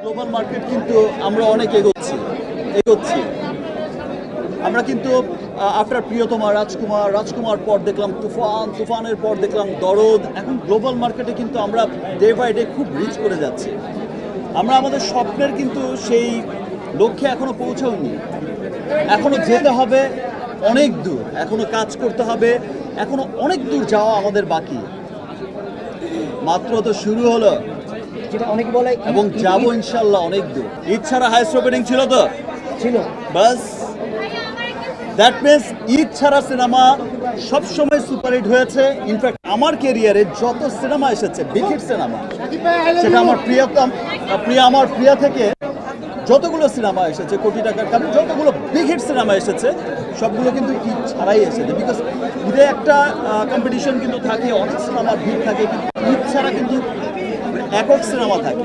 Global market কিন্তু আমরা অনেক এগোচ্ছি আমরা কিন্তু আফটার প্রিয়তমা রাজকুমার পর দেখলাম তুফানের পর দেখলাম দরদ। এখন গ্লোবাল মার্কেটে কিন্তু আমরা ডে বাই ডে খুব রিচ করে যাচ্ছি। আমরা আমাদের স্বপ্নের কিন্তু সেই লক্ষ্যে এখনো পৌঁছাইনি, এখনো যেতে হবে অনেক দূর, এখনো কাজ করতে হবে, এখনো অনেক দূর যাওয়া আমাদের বাকি। মাত্র তো শুরু হলো, যেটা অনেকে বলে এবং যাবো ইনশাল্লাহ অনেক দূর। ঈদ ছাড়া হাইস্ট ওপেনিং ছিল তো ছিল বাস, দ্যাট মিনস ঈদ ছাড়া সিনেমা সবসময় সুপারহিট হয়েছে। ইনফ্যাক্ট আমার ক্যারিয়ারে যত সিনেমা এসেছে, বিগ হিট সিনেমা, সেটা আমার প্রিয়া থেকে যতগুলো সিনেমা এসেছে, কোটি টাকার কারণ যতগুলো বিগ হিট সিনেমা এসেছে, সবগুলো কিন্তু ঈদ ছাড়াই এসেছে। বিকজ ঈদে একটা কম্পিটিশন কিন্তু থাকে, অনেক সিনেমার ভিড় থাকে, কিন্তু ঈদ ছাড়া কিন্তু একক সিনেমা থাকে।